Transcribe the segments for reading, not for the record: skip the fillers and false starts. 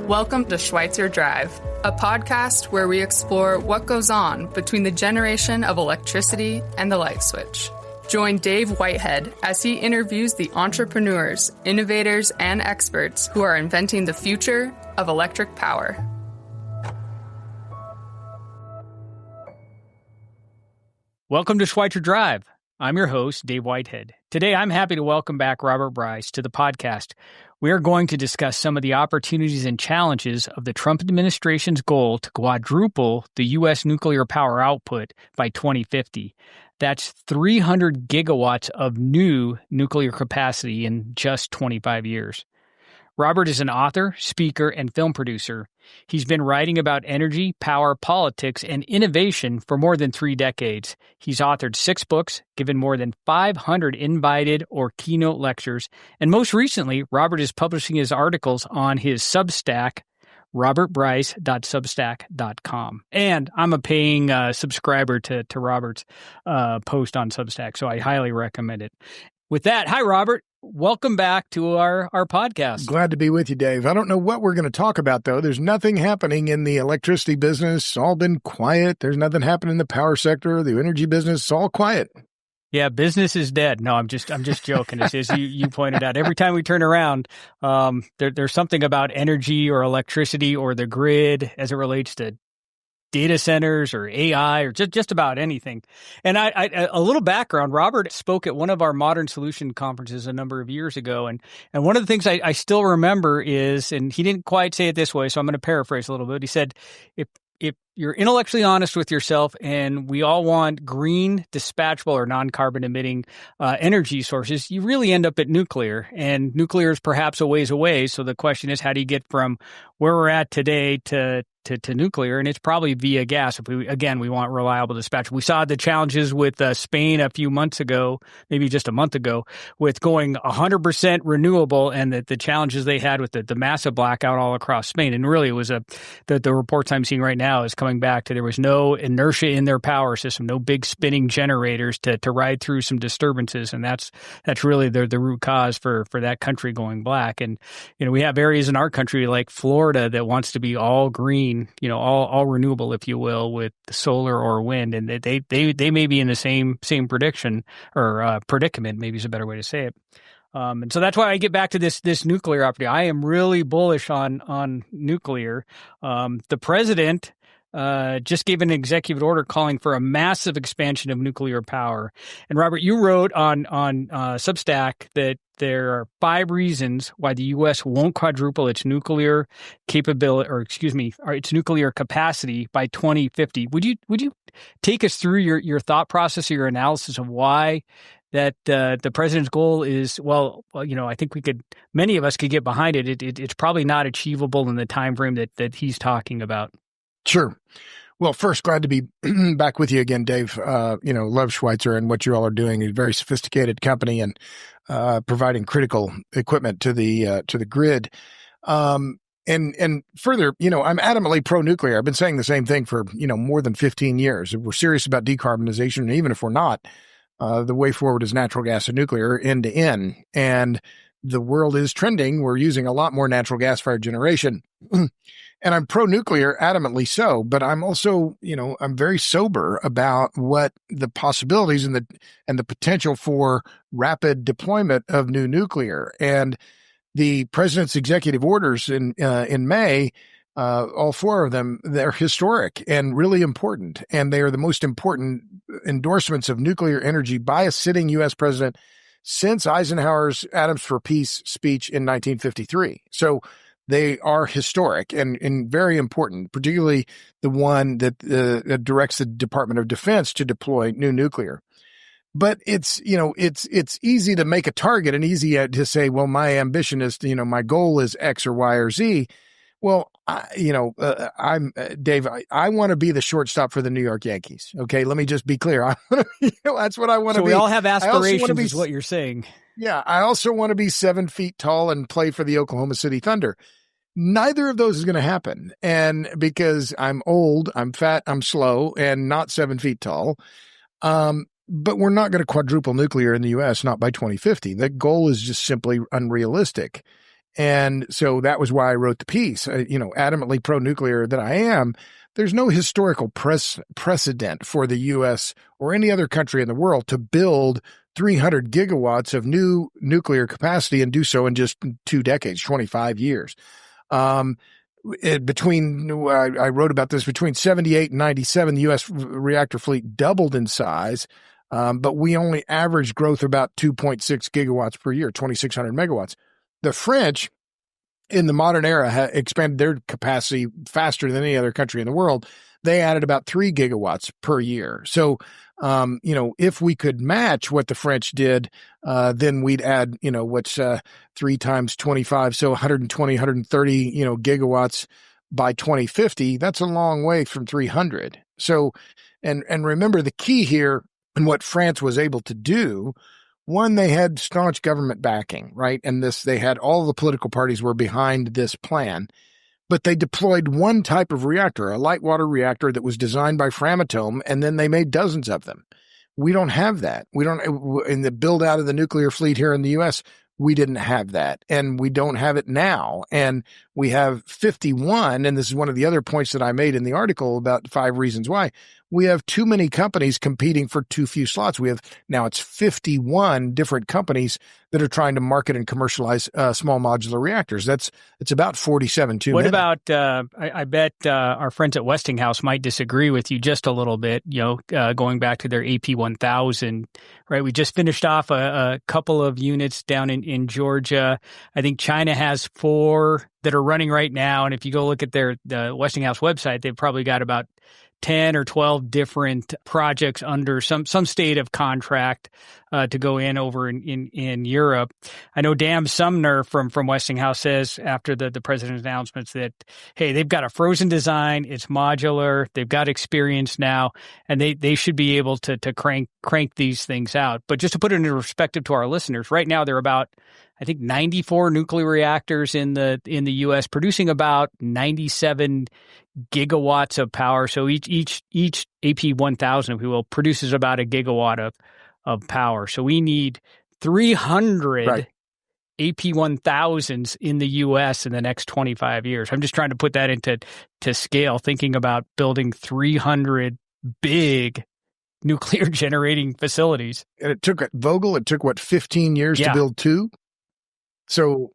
Welcome to Schweitzer Drive, a podcast where we explore what goes on between the generation of electricity and the light switch. Join Dave Whitehead as he interviews the entrepreneurs, innovators, and experts who are inventing the future of electric power. Welcome to Schweitzer Drive. I'm your host, Dave Whitehead. Today, I'm happy to welcome back Robert Bryce to the podcast. We are going to discuss some of the opportunities and challenges of the Trump administration's goal to quadruple the U.S. nuclear power output by 2050. That's 300 gigawatts of new nuclear capacity in just 25 years. Robert is an author, speaker, and film producer. He's been writing about energy, power, politics, and innovation for more than 3 decades. He's authored 6 books, given more than 500 invited or keynote lectures, and most recently, Robert is publishing his articles on his Substack, robertbryce.substack.com. And I'm a paying subscriber to Robert's post on Substack, so I highly recommend it. With that, hi, Robert. Welcome back to our podcast. Glad to be with you, Dave. I don't know what we're going to talk about, though. There's nothing happening in the electricity business. It's all been quiet. There's nothing happening in the power sector, the energy business. It's all quiet. Yeah, business is dead. No, I'm just joking. As you pointed out, every time we turn around, there's something about energy or electricity or the grid as it relates to data centers or AI or just about anything. And I a little background, Robert spoke at one of our Modern Solution conferences a number of years ago. And one of the things I still remember is, and he didn't quite say it this way, so I'm going to paraphrase a little bit. He said, if you're intellectually honest with yourself and we all want green, dispatchable, or non-carbon emitting energy sources, you really end up at nuclear. And nuclear is perhaps a ways away. So the question is, how do you get from where we're at today to nuclear? And it's probably via gas. If we want reliable dispatch. We saw the challenges with Spain a few months ago, maybe just a month ago, with going 100% renewable, and the challenges they had with the massive blackout all across Spain. And really, it was the reports I'm seeing right now is coming back to there was no inertia in their power system, no big spinning generators to ride through some disturbances, and that's really the root cause for that country going black. And we have areas in our country like Florida that wants to be all green, all renewable, if you will, with solar or wind, and they may be in the same prediction or predicament, maybe is a better way to say it. And so that's why I get back to this nuclear opportunity. I am really bullish on nuclear. The president just gave an executive order calling for a massive expansion of nuclear power. And Robert, you wrote on Substack that there are 5 reasons why the U.S. won't quadruple its nuclear capability, its nuclear capacity by 2050. Would you take us through your thought process or your analysis of why that the president's goal is, I think many of us could get behind it. It's probably not achievable in the time frame that he's talking about. Sure. Well, first, glad to be back with you again, Dave. Love Schweitzer and what you all are doing. A very sophisticated company and providing critical equipment to the grid. And further, I'm adamantly pro-nuclear. I've been saying the same thing for, more than 15 years. If we're serious about decarbonization, and even if we're not, the way forward is natural gas and nuclear end to end. And the world is trending. We're using a lot more natural gas-fired generation. And I'm pro-nuclear, adamantly so, but I'm also, I'm very sober about what the possibilities and the potential for rapid deployment of new nuclear. And the president's executive orders in May, all 4 of them, they're historic and really important. And they are the most important endorsements of nuclear energy by a sitting U.S. president since Eisenhower's Atoms for Peace speech in 1953. So they are historic and very important, particularly the one that directs the Department of Defense to deploy new nuclear. But it's easy to make a target and easy to say, well, my ambition is, my goal is X or Y or Z. Well, I'm Dave. I want to be the shortstop for the New York Yankees. Okay, let me just be clear. That's what I want to be. So we all have aspirations, is what you're saying. Yeah, I also want to be 7 feet tall and play for the Oklahoma City Thunder. Neither of those is going to happen, and because I'm old, I'm fat, I'm slow, and not 7 feet tall. But we're not going to quadruple nuclear in the U.S. Not by 2050. The goal is just simply unrealistic. And so that was why I wrote the piece, adamantly pro-nuclear that I am. There's no historical precedent for the U.S. or any other country in the world to build 300 gigawatts of new nuclear capacity and do so in just 2 decades, 25 years. I wrote about this between 78 and 97, the U.S. reactor fleet doubled in size, but we only averaged growth about 2.6 gigawatts per year, 2,600 megawatts. The French, in the modern era, expanded their capacity faster than any other country in the world. They added about 3 gigawatts per year. So, if we could match what the French did, then we'd add, what's 3 times 25, so 120, 130, gigawatts by 2050. That's a long way from 300. So, and remember the key here and what France was able to do. One, they had staunch government backing, right? And they had all the political parties were behind this plan, but they deployed one type of reactor, a light water reactor that was designed by Framatome, and then they made dozens of them. We don't have that. We don't, in the build out of the nuclear fleet here in the U.S., we didn't have that, and we don't have it now. And we have 51, and this is one of the other points that I made in the article about 5 reasons why. We have too many companies competing for too few slots. It's 51 different companies that are trying to market and commercialize small modular reactors. It's about 47 too many. What about, I bet our friends at Westinghouse might disagree with you just a little bit, going back to their AP1000, right? We just finished off a couple of units down in Georgia. I think China has 4 that are running right now. And if you go look at the Westinghouse website, they've probably got about 10 or 12 different projects under some state of contract to go in over in Europe. I know Dan Sumner from Westinghouse says after the president's announcements that, hey, they've got a frozen design, it's modular, they've got experience now, and they should be able to crank these things out. But just to put it into perspective to our listeners, right now there are about, I think, 94 nuclear reactors in the U.S. producing about 97 gigawatts of power. So each AP1000, if you will, produces about a gigawatt of power. So we need 300 right. AP1000s in the U.S. in the next 25 years. I'm just trying to put that into scale, thinking about building 300 big nuclear generating facilities. And it took at Vogtle, 15 years to build 2. So,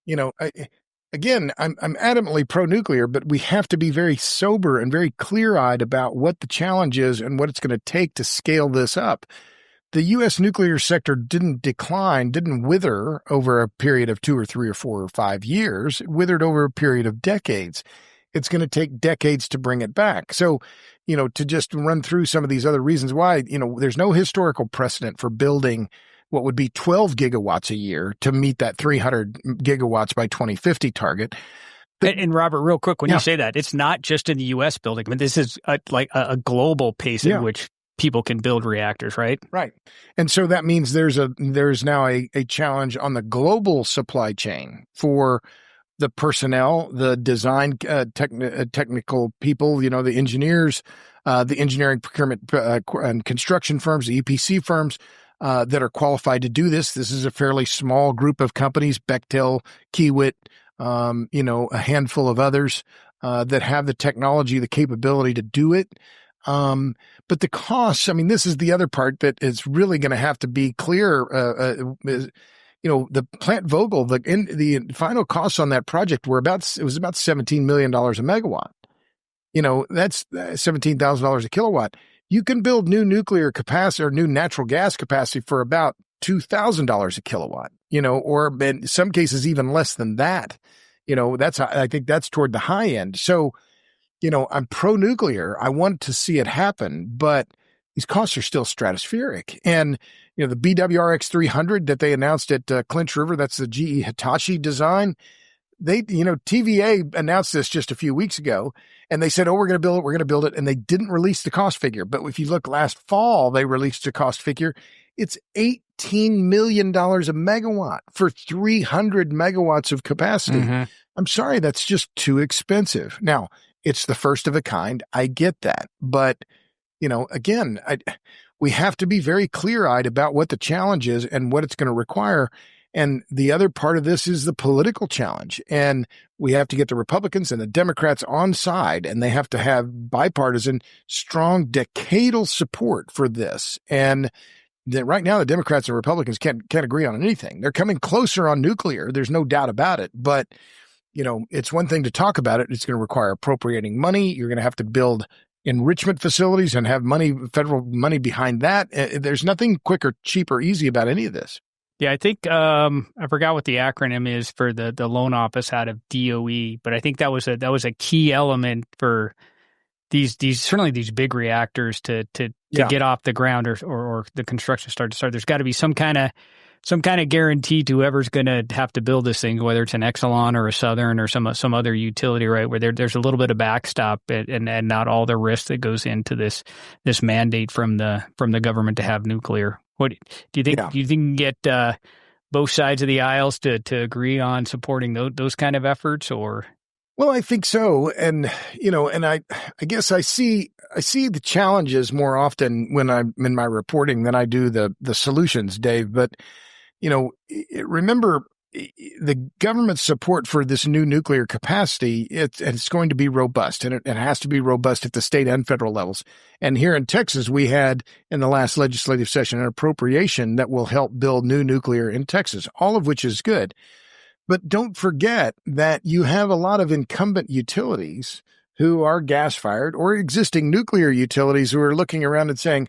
again, I'm adamantly pro-nuclear, but we have to be very sober and very clear-eyed about what the challenge is and what it's going to take to scale this up. The U.S. nuclear sector didn't wither over a period of 2 or 3 or 4 or 5 years. It withered over a period of decades. It's going to take decades to bring it back. So, to just run through some of these other reasons why, there's no historical precedent for building what would be 12 gigawatts a year to meet that 300 gigawatts by 2050 target. And Robert, real quick, when you say that, it's not just in the U.S. building. I mean, this is a global pace at which people can build reactors, right? Right. And so that means there's now a challenge on the global supply chain for the personnel, the design technical people, the engineers, the engineering, procurement, and construction firms, the EPC firms, that are qualified to do this. This is a fairly small group of companies, Bechtel, Kiewit, a handful of others that have the technology, the capability to do it. But the costs, this is the other part that is really going to have to be clear. The plant Vogtle, the final costs on that project was about $17 million a megawatt. That's $17,000 a kilowatt. You can build new nuclear capacity or new natural gas capacity for about $2,000 a kilowatt, or in some cases even less than that. I think that's toward the high end. So, I'm pro-nuclear. I want to see it happen, but these costs are still stratospheric. And, the BWRX 300 that they announced at Clinch River, that's the GE Hitachi design. TVA announced this just a few weeks ago, and they said, we're going to build it. And they didn't release the cost figure. But if you look last fall, they released a cost figure. It's $18 million a megawatt for 300 megawatts of capacity. Mm-hmm. I'm sorry, that's just too expensive. Now, it's the first of a kind. I get that. But, again, we have to be very clear-eyed about what the challenge is and what it's going to require. And the other part of this is the political challenge. And we have to get the Republicans and the Democrats on side, and they have to have bipartisan, strong, decadal support for this. And right now, the Democrats and Republicans can't agree on anything. They're coming closer on nuclear. There's no doubt about it. But, it's one thing to talk about it. It's going to require appropriating money. You're going to have to build enrichment facilities and have federal money behind that. There's nothing quick or cheap or easy about any of this. Yeah, I think I forgot what the acronym is for the loan office out of DOE, but I think that was a key element for these certainly these big reactors to get off the ground or the construction start. There's got to be some kind of guarantee to whoever's going to have to build this thing, whether it's an Exelon or a Southern or some other utility, right? Where there's a little bit of backstop and not all the risk that goes into this mandate from the government to have nuclear. What do you think? Yeah. Do you think you can get both sides of the aisles to agree on supporting those kind of efforts, or? Well, I think so. And, and I guess I see the challenges more often when I'm in my reporting than I do the solutions, Dave. But, remember the government's support for this new nuclear capacity, it's going to be robust, and it has to be robust at the state and federal levels. And here in Texas, we had in the last legislative session an appropriation that will help build new nuclear in Texas, all of which is good. But don't forget that you have a lot of incumbent utilities who are gas-fired or existing nuclear utilities who are looking around and saying,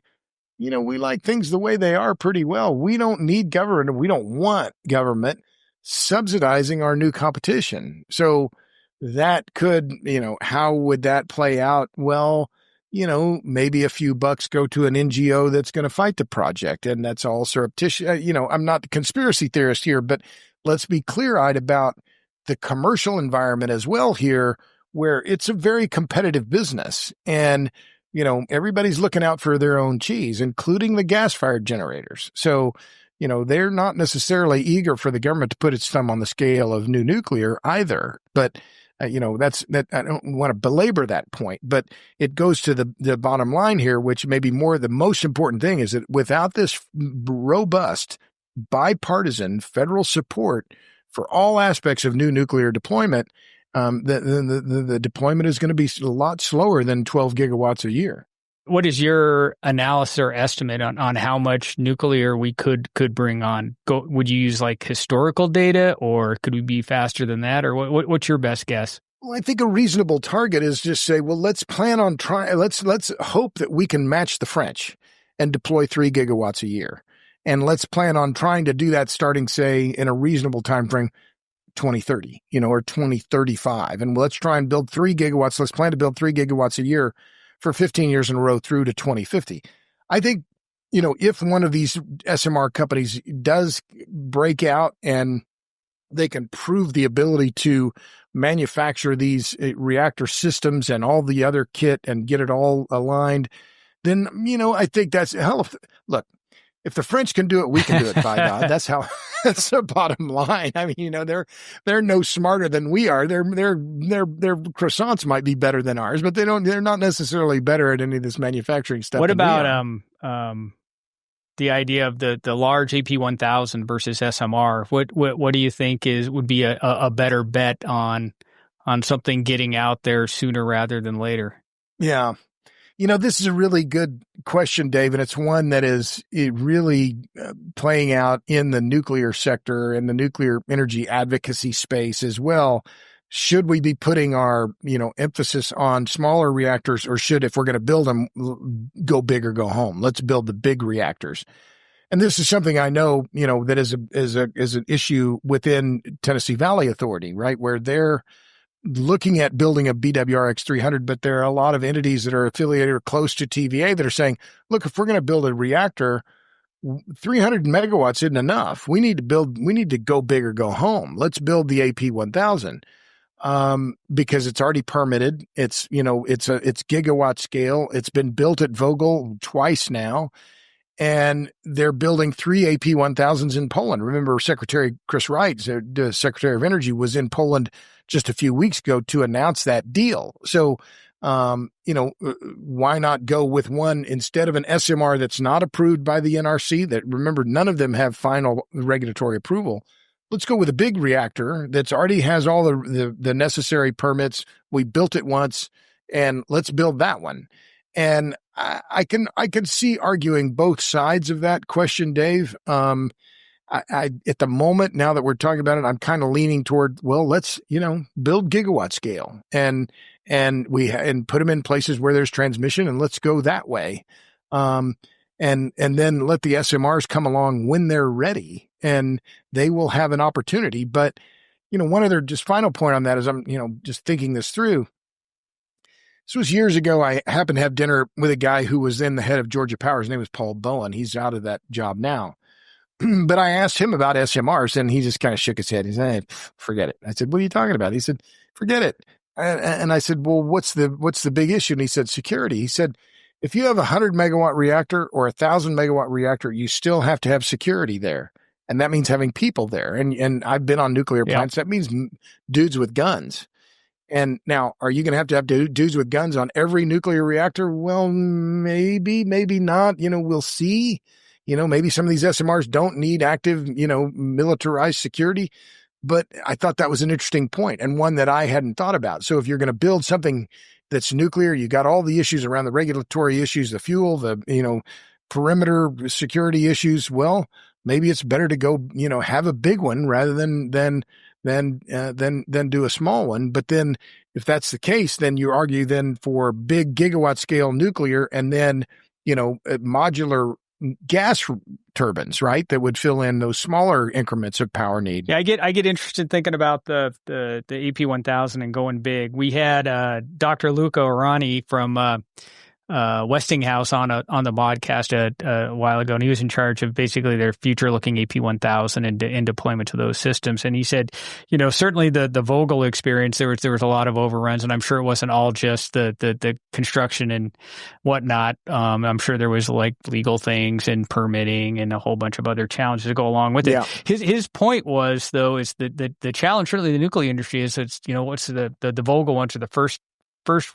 we like things the way they are pretty well. We don't need government, and we don't want government subsidizing our new competition. So that could, how would that play out? Well, maybe a few bucks go to an NGO that's going to fight the project, and that's all surreptitious. I'm not the conspiracy theorist here, but let's be clear-eyed about the commercial environment as well here, where it's a very competitive business. And, everybody's looking out for their own cheese, including the gas-fired generators. So, they're not necessarily eager for the government to put its thumb on the scale of new nuclear either. But, I don't want to belabor that point, but it goes to the bottom line here, which may be more the most important thing, is that without this robust bipartisan federal support for all aspects of new nuclear deployment, the deployment is going to be a lot slower than 12 gigawatts a year. What is your analysis or estimate on how much nuclear we could bring on? Would you use like historical data, or could we be faster than that? Or what's your best guess? Well, I think a reasonable target is just say, well, let's plan on let's hope that we can match the French and deploy 3 gigawatts a year. And let's plan on trying to do that starting, say, in a reasonable time frame, 2030, or 2035. And let's try and build 3 gigawatts. Let's plan to build 3 gigawatts a year for 15 years in a row through to 2050. I think, if one of these SMR companies does break out and they can prove the ability to manufacture these reactor systems and all the other kit and get it all aligned, then, I think that's hell. Look, if the French can do it, we can do it, by God. That's the bottom line. I mean, they're no smarter than we are. Their croissants might be better than ours, but they're not necessarily better at any of this manufacturing stuff. What about the idea of the large AP1000 versus SMR? What do you think would be a better bet on something getting out there sooner rather than later? Yeah. This is a really good question, Dave, and it's one that is really playing out in the nuclear sector and the nuclear energy advocacy space as well. Should we be putting our, emphasis on smaller reactors, or should, if we're going to build them, go big or go home? Let's build the big reactors. And this is something I know, that is an issue within Tennessee Valley Authority, right, where they're looking at building a BWRX 300, but there are a lot of entities that are affiliated or close to TVA that are saying, look, if we're going to build a reactor, 300 megawatts isn't enough. We need to go big or go home. Let's build the AP1000. Because it's already permitted. It's gigawatt scale. It's been built at Vogel twice now. And they're building 3 AP1000s in Poland. Remember, Secretary Chris Wright, the Secretary of Energy, was in Poland just a few weeks ago to announce that deal. So Why not go with one instead of an SMR that's not approved by the NRC? That, remember, none of them have final regulatory approval. Let's go with a big reactor that's already has all the necessary permits. We built it once, and let's build that one. And I can see arguing both sides of that question, Dave. I at the moment, now that we're talking about it, I'm kind of leaning toward, well, let's, build gigawatt scale and put them in places where there's transmission, and let's go that way. And then let the SMRs come along when they're ready, and they will have an opportunity. But, one other just final point on that is I'm, just thinking this through. This was years ago. I happened to have dinner with a guy who was then the head of Georgia Power. His name was Paul Bowen. He's out of that job now. But I asked him about SMRs, and he just kind of shook his head. He said, "Hey, forget it." I said, "What are you talking about?" He said, "Forget it." And I said, "Well, what's the big issue?" And he said, "Security." He said, "If you have a 100 megawatt reactor or 1,000 megawatt reactor, you still have to have security there. And that means having people there. And I've been on nuclear plants. That means dudes with guns. And now, are you going to have dudes with guns on every nuclear reactor? Well, maybe not. We'll see. Maybe some of these SMRs don't need active, militarized security. But I thought that was an interesting point, and one that I hadn't thought about. So if you're going to build something that's nuclear, you got all the issues around the regulatory issues, the fuel, the, perimeter security issues. Well, maybe it's better to go, have a big one rather than do a small one. But then if that's the case, then you argue then for big gigawatt scale nuclear, and then, modular gas turbines, right? That would fill in those smaller increments of power need. Yeah, I get interested thinking about the AP1000 and going big. We had Dr. Luca Orani from Westinghouse on the podcast a while ago, and he was in charge of basically their future-looking AP1000 and deployment to those systems. And he said, certainly the Vogtle experience, there was a lot of overruns, and I'm sure it wasn't all just the construction and whatnot. I'm sure there was like legal things and permitting and a whole bunch of other challenges to go along with it. Yeah. His point was, though, is that the challenge certainly the nuclear industry is it's what's the Vogtle ones are the first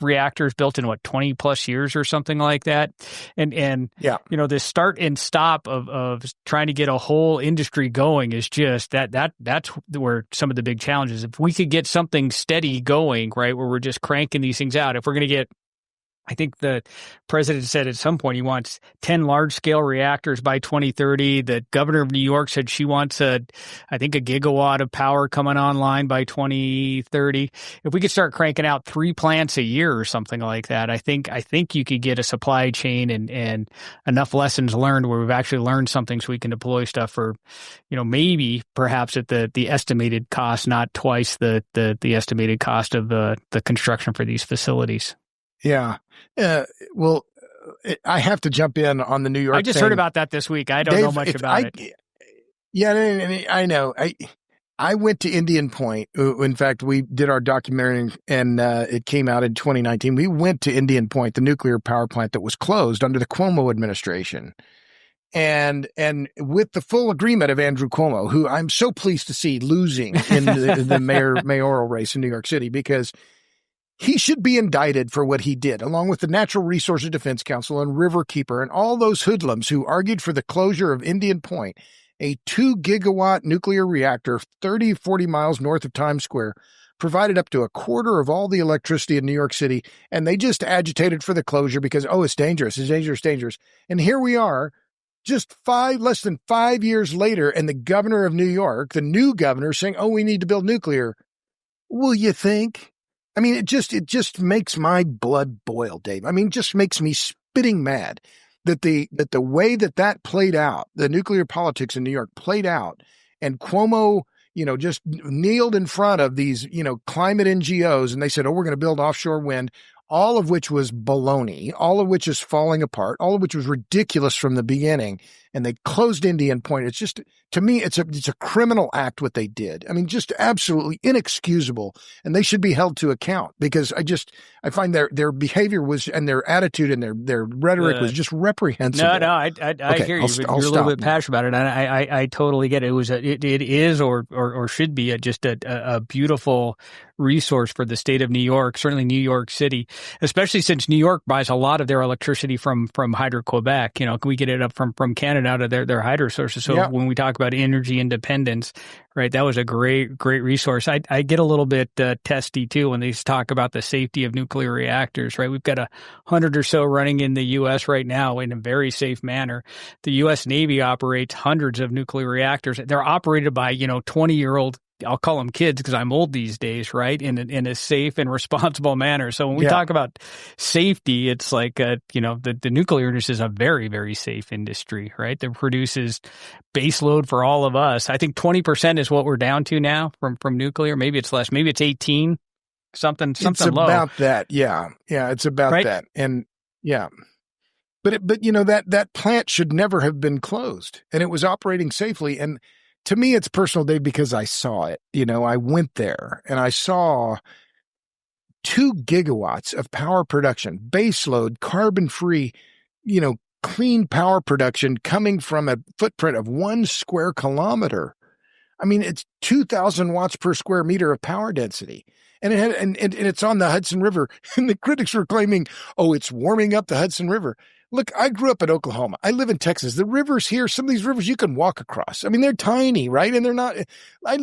reactors built in 20 plus years or something like that. And this start and stop of trying to get a whole industry going is just that's where some of the big challenges. If we could get something steady going, right, where we're just cranking these things out, if we're going to get, I think the president said at some point he wants 10 large-scale reactors by 2030. The governor of New York said she wants a gigawatt of power coming online by 2030. If we could start cranking out 3 plants a year or something like that, I think you could get a supply chain and enough lessons learned where we've actually learned something so we can deploy stuff for, maybe perhaps at the estimated cost, not twice the estimated cost of the construction for these facilities. Yeah. Well, I have to jump in on the New York I just thing. heard about that this week. I don't know much about it. Yeah, I know. I went to Indian Point. In fact, we did our documentary, and it came out in 2019. We went to Indian Point, the nuclear power plant that was closed under the Cuomo administration. And with the full agreement of Andrew Cuomo, who I'm so pleased to see losing in the mayoral race in New York City, because he should be indicted for what he did, along with the Natural Resources Defense Council and Riverkeeper and all those hoodlums who argued for the closure of Indian Point, a 2-gigawatt nuclear reactor 30, 40 miles north of Times Square, provided up to a quarter of all the electricity in New York City, and they just agitated for the closure because, it's dangerous, it's dangerous, dangerous. And here we are, just less than 5 years later, and the governor of New York, the new governor, saying, we need to build nuclear. Will you think? I mean, it just makes my blood boil, Dave. I mean, it just makes me spitting mad that the way that played out, the nuclear politics in New York played out, and Cuomo, just kneeled in front of these, climate NGOs, and they said, we're going to build offshore wind, all of which was baloney, all of which is falling apart, all of which was ridiculous from the beginning. And they closed Indian Point. It's just, to me, it's a criminal act what they did. I mean, just absolutely inexcusable. And they should be held to account, because I find their behavior was, and their attitude and their rhetoric was just reprehensible. No, I hear you. You're a little bit passionate about it. And I totally get it. It is or should be just a beautiful resource for the state of New York, certainly New York City, especially since New York buys a lot of their electricity from Hydro-Quebec. We get it up from Canada out of their hydro sources. So when we talk about energy independence, right, that was a great resource. I get a little bit testy too when they talk about the safety of nuclear reactors, right? We've got 100 or so running in the U.S. right now in a very safe manner. The U.S. Navy operates hundreds of nuclear reactors. They're operated by, 20-year-old, I'll call them kids because I'm old these days, right? In a safe and responsible manner. So when we talk about safety, it's like, the nuclear industry is a very, very safe industry, right? That produces base load for all of us. I think 20% is what we're down to now from nuclear. Maybe it's less. Maybe it's 18, something low. It's about that. Yeah. Yeah. It's about right? that. And yeah. But that plant should never have been closed, and it was operating safely. And to me, it's personal, Dave, because I saw it. I went there and I saw 2 gigawatts of power production, baseload, carbon-free, clean power production coming from a footprint of 1 square kilometer. I mean, it's 2,000 watts per square meter of power density. And it had, and it's on the Hudson River. And the critics were claiming, oh, it's warming up the Hudson River. Look, I grew up in Oklahoma. I live in Texas. The rivers here, some of these rivers you can walk across. I mean, they're tiny, right? And they're not, I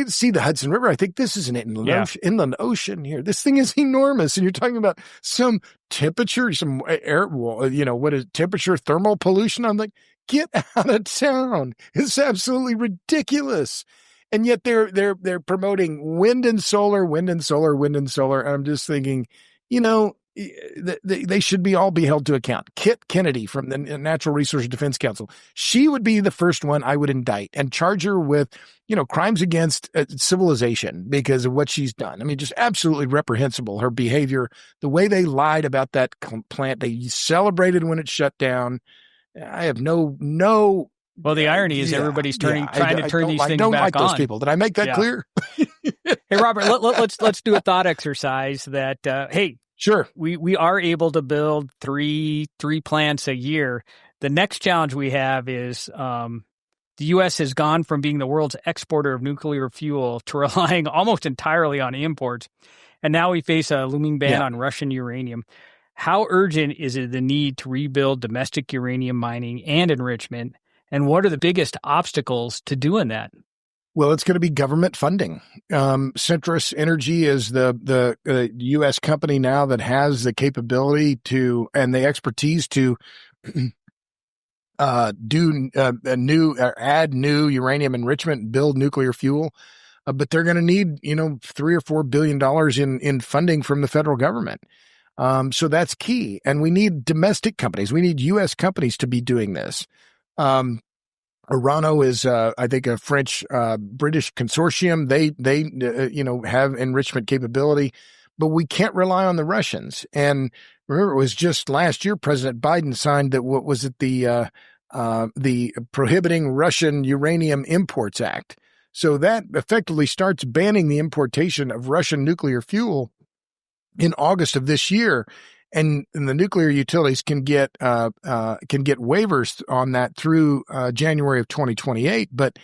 see the Hudson River. I think this is an inland ocean here. This thing is enormous. And you're talking about some temperature, some air, what is temperature, thermal pollution? I'm like, get out of town. It's absolutely ridiculous. And yet they're promoting wind and solar. And I'm just thinking, they should all be held to account. Kit Kennedy from the Natural Resources Defense Council, she would be the first one I would indict and charge her with, crimes against civilization because of what she's done. I mean, just absolutely reprehensible, her behavior, the way they lied about that plant. They celebrated when it shut down. I have no. Well, the irony is everybody's trying to turn these things back on. I don't like those people. Did I make that clear? Hey, Robert, let's do a thought exercise that, hey, sure. We are able to build three plants a year. The next challenge we have is the U.S. has gone from being the world's exporter of nuclear fuel to relying almost entirely on imports. And now we face a looming ban on Russian uranium. How urgent is it the need to rebuild domestic uranium mining and enrichment? And what are the biggest obstacles to doing that? Well, it's going to be government funding. Centrus Energy is the U.S. company now that has the capability to and the expertise to add new uranium enrichment and build nuclear fuel. But they're going to need $3 or $4 billion in funding from the federal government. So that's key. And we need domestic companies. We need U.S. companies to be doing this. Orano is, I think, a French-British consortium. They have enrichment capability, but we can't rely on the Russians. And remember, it was just last year President Biden signed that what was it the Prohibiting Russian Uranium Imports Act. So that effectively starts banning the importation of Russian nuclear fuel in August of this year. And the nuclear utilities can get waivers on that through January of 2028. But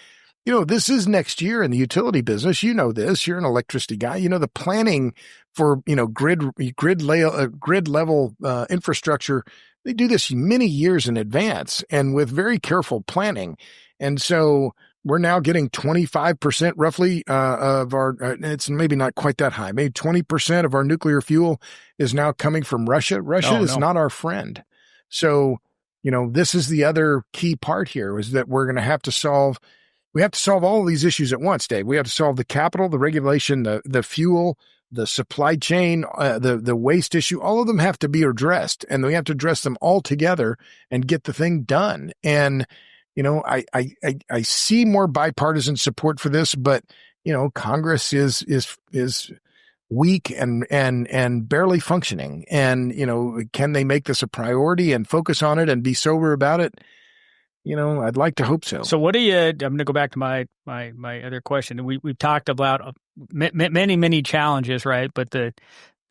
this is next year in the utility business. This. You're an electricity guy. The planning for grid level infrastructure. They do this many years in advance and with very careful planning. And so we're now getting 25% roughly of our, it's maybe not quite that high, maybe 20% of our nuclear fuel is now coming from Russia. Russia is not our friend. So, this is the other key part here is that we're going to have to solve all of these issues at once, Dave. We have to solve the capital, the regulation, the fuel, the supply chain, the waste issue. All of them have to be addressed, and we have to address them all together and get the thing done. And I see more bipartisan support for this, but Congress is weak and barely functioning. And can they make this a priority and focus on it and be sober about it? I'd like to hope so. So what do you? I'm going to go back to my other question. We've talked about many challenges, right? But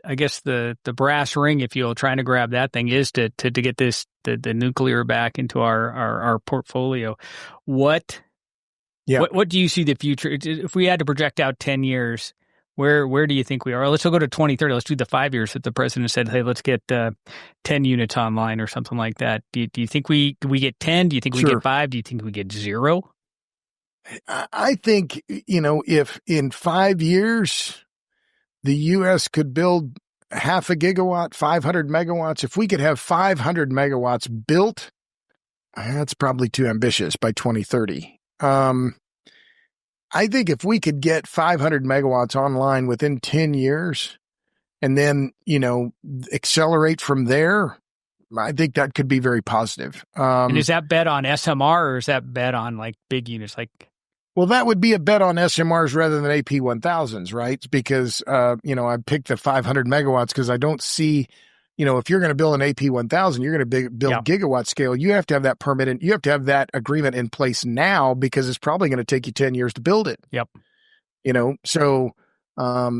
I guess the brass ring, if you'll, trying to grab that thing is to get the nuclear back into our portfolio. What do you see the future? If we had to project out 10 years, Where do you think we are? Let's go to 2030. Let's do the 5 years that the president said, hey, let's get 10 units online or something like that. Do you think we get 10? Do you think we Sure. get 5? Do you think we get 0? I think, if in 5 years the U.S. could build half a gigawatt, 500 megawatts, if we could have 500 megawatts built, that's probably too ambitious by 2030. I think if we could get 500 megawatts online within 10 years and then, accelerate from there, I think that could be very positive. And is that bet on SMR or is that bet on like big units? Well, that would be a bet on SMRs rather than AP1000s, right? Because, I picked the 500 megawatts because I don't see, if you're going to build an AP1000, you're going to build gigawatt scale. You have to have that permit and you have to have that agreement in place now because it's probably going to take you 10 years to build it. Yep. So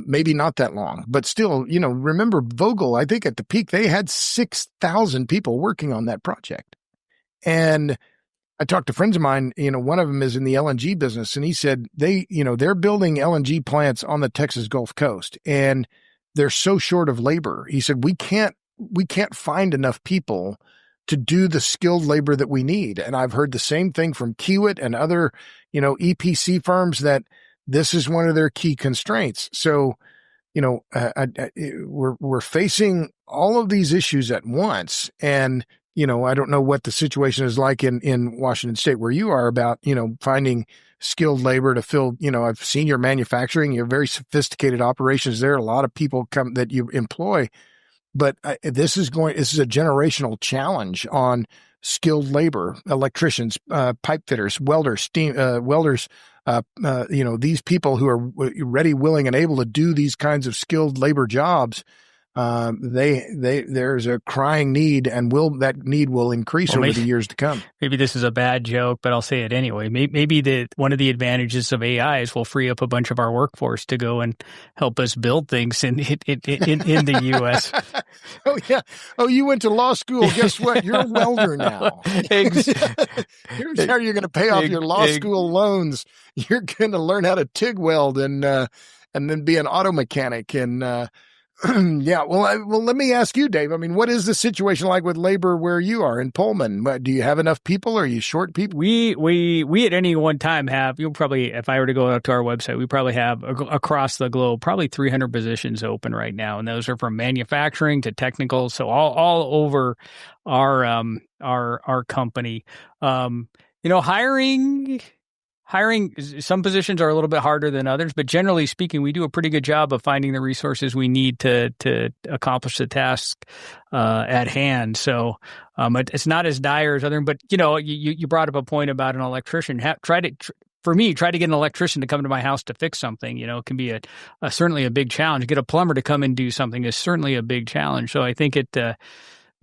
maybe not that long, but still, remember Vogtle, I think at the peak, they had 6,000 people working on that project. And I talked to friends of mine, one of them is in the LNG business, and he said they're building LNG plants on the Texas Gulf Coast and they're so short of labor. He said, we can't find enough people to do the skilled labor that we need. And I've heard the same thing from Kiewit and other, EPC firms that this is one of their key constraints. So, we're facing all of these issues at once. And, I don't know what the situation is like in Washington State where you are about, finding skilled labor to fill, I've seen your manufacturing, your very sophisticated operations there. A lot of people that you employ, but this is a generational challenge on skilled labor, electricians, pipe fitters, welders, welders, these people who are ready, willing, and able to do these kinds of skilled labor jobs. There's a crying need, and that need will increase over the years to come. Maybe this is a bad joke, but I'll say it anyway. Maybe one of the advantages of AI is we'll free up a bunch of our workforce to go and help us build things in the U.S. Oh yeah. Oh, you went to law school. Guess what? You're a welder now. Here's how you're going to pay off your law school loans. You're going to learn how to TIG weld and then be an auto mechanic and. Yeah. Well, let me ask you, Dave. I mean, what is the situation like with labor where you are in Pullman? Do you have enough people? Are you short people? We at any one time have, you'll probably, if I were to go out to our website, we probably have across the globe, probably 300 positions open right now. And those are from manufacturing to technical. So all over our company, hiring, some positions are a little bit harder than others, but generally speaking, we do a pretty good job of finding the resources we need to accomplish the task at hand. So it's not as dire as other, but you brought up a point about an electrician. Try to get an electrician to come to my house to fix something. It can be certainly a big challenge. Get a plumber to come and do something is certainly a big challenge. So I think it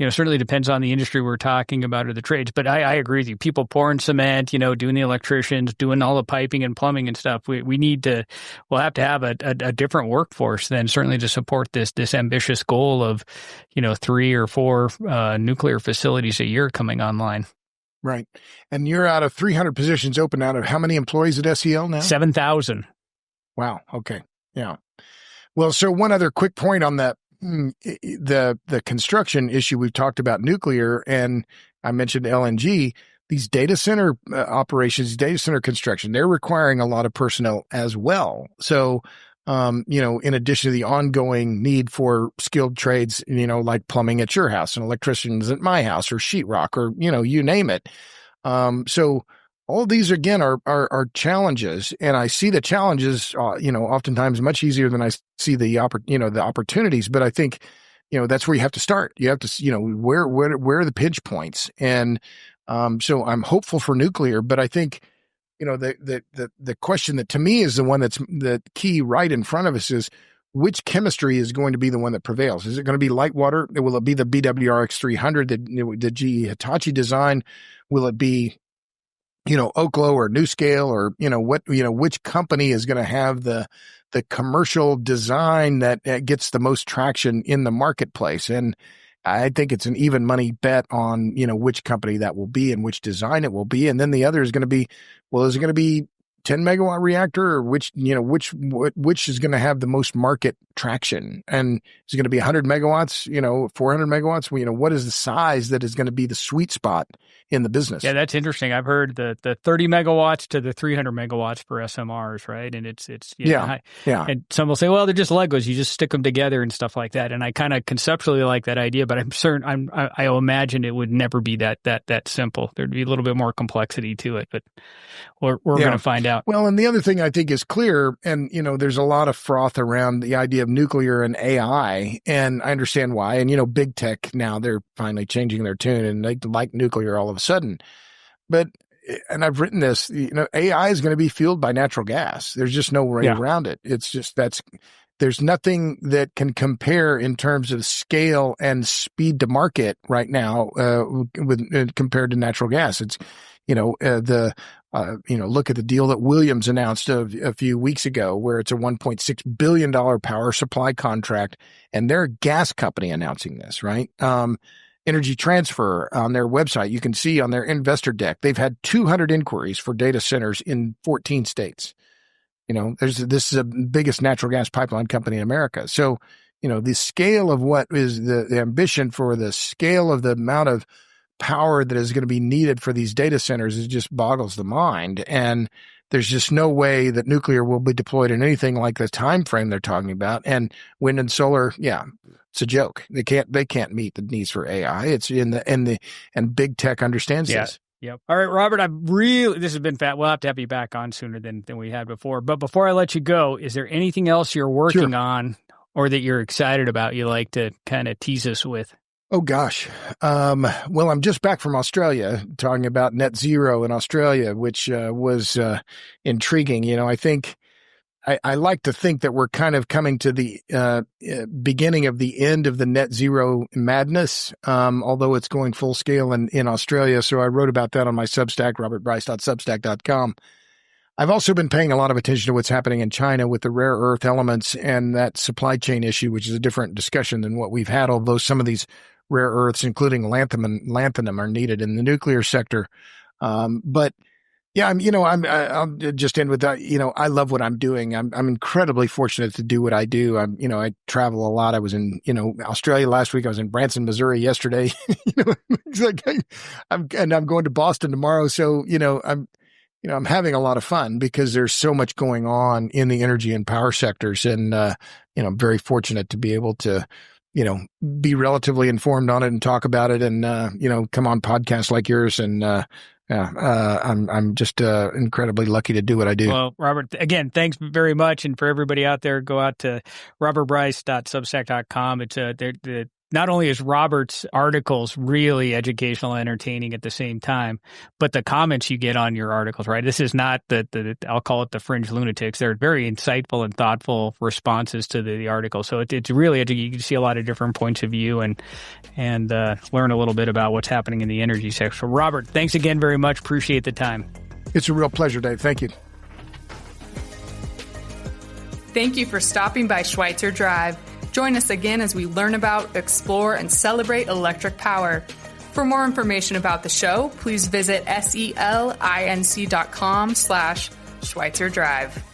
certainly depends on the industry we're talking about or the trades. But I agree with you. People pouring cement, doing the electricians, doing all the piping and plumbing and stuff. We'll have to have a different workforce then certainly to support this ambitious goal of, 3 or 4 nuclear facilities a year coming online. Right. And you're out of 300 positions open out of how many employees at SEL now? 7,000. Wow. Okay. Yeah. Well, so one other quick point on that. The construction issue, we've talked about nuclear, and I mentioned LNG. These data center operations, data center construction, they're requiring a lot of personnel as well. So, in addition to the ongoing need for skilled trades, like plumbing at your house and electricians at my house or sheetrock or, you name it. So all of these, again, are challenges, and I see the challenges, oftentimes much easier than I see the opportunities. But I think, that's where you have to start. You have to, where are the pinch points? And so I'm hopeful for nuclear, but I think, the question that to me is the one that's the key right in front of us is which chemistry is going to be the one that prevails? Is it going to be light water? Will it be the BWRX 300, the GE Hitachi design? Will it be Oklo or NuScale or, which company is going to have the commercial design that gets the most traction in the marketplace? And I think it's an even money bet on, which company that will be and which design it will be. And then the other is going to be, well, is it going to be 10 megawatt reactor, or which is going to have the most market traction? And is it going to be 100 megawatts, 400 megawatts? What is the size that is going to be the sweet spot in the business? Yeah, that's interesting. I've heard the 30 megawatts to the 300 megawatts for SMRs, right? And it's yeah. And some will say, well, they're just Legos. You just stick them together and stuff like that. And I kind of conceptually like that idea, but I'm certain I imagine it would never be that simple. There'd be a little bit more complexity to it, but we're going to find out. Well, and the other thing I think is clear, and there's a lot of froth around the idea of nuclear and AI, and I understand why. And big tech now, they're finally changing their tune and they like nuclear all of a sudden. But, and I've written this, AI is going to be fueled by natural gas. There's just no way around it. It's just there's nothing that can compare in terms of scale and speed to market right now compared to natural gas. It's look at the deal that Williams announced a few weeks ago, where it's a $1.6 billion power supply contract, and they're a gas company announcing this, right? Energy Transfer, on their website, you can see on their investor deck, they've had 200 inquiries for data centers in 14 states. This is the biggest natural gas pipeline company in America. So, the scale of what is the ambition for the scale of the amount of power that is going to be needed for these data centers, it just boggles the mind. And there's just no way that nuclear will be deployed in anything like the time frame they're talking about. And wind and solar, it's a joke. They can't meet the needs for AI. It's and big tech understands this. Yep. All right, Robert, this has been fat. We'll have to have you back on sooner than we had before. But before I let you go, is there anything else you're working on or that you're excited about you'd like to kind of tease us with? Oh, gosh. Well, I'm just back from Australia talking about net zero in Australia, which was intriguing. I think I like to think that we're kind of coming to the beginning of the end of the net zero madness, although it's going full scale in Australia. So I wrote about that on my Substack, robertbryce.substack.com. I've also been paying a lot of attention to what's happening in China with the rare earth elements and that supply chain issue, which is a different discussion than what we've had, although some of these rare earths, including lanthanum, are needed in the nuclear sector. But yeah, I'll just end with that. I love what I'm doing. I'm incredibly fortunate to do what I do. I travel a lot. I was in, Australia last week. I was in Branson, Missouri yesterday. It's like I'm going to Boston tomorrow. So, I'm having a lot of fun because there's so much going on in the energy and power sectors. And, I'm very fortunate to be able to, be relatively informed on it and talk about it and, come on podcasts like yours. And, I'm just incredibly lucky to do what I do. Well, Robert, again, thanks very much. And for everybody out there, go out to robertbryce.substack.com. It's not only is Robert's articles really educational and entertaining at the same time, but the comments you get on your articles, right? This is not I'll call it the fringe lunatics. They're very insightful and thoughtful responses to the article. So it's really, you can see a lot of different points of view and learn a little bit about what's happening in the energy sector. So Robert, thanks again very much. Appreciate the time. It's a real pleasure, Dave. Thank you. Thank you for stopping by Schweitzer Drive. Join us again as we learn about, explore, and celebrate electric power. For more information about the show, please visit selinc.com/Schweitzer Drive.